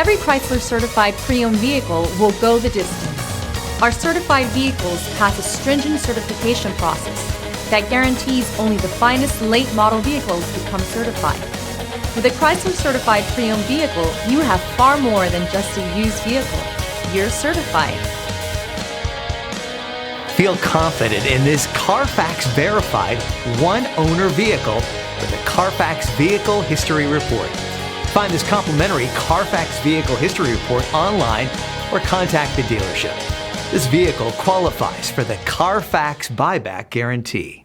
Every Chrysler certified pre-owned vehicle will go the distance. Our certified vehicles pass a stringent certification process that guarantees only the finest late model vehicles become certified. With a Chrysler certified pre-owned vehicle, you have far more than just a used vehicle. You're certified. Feel confident in this Carfax verified one-owner vehicle with a Carfax Vehicle History Report. Find this complimentary Carfax Vehicle History Report online or contact the dealership. This vehicle qualifies for the Carfax Buyback Guarantee.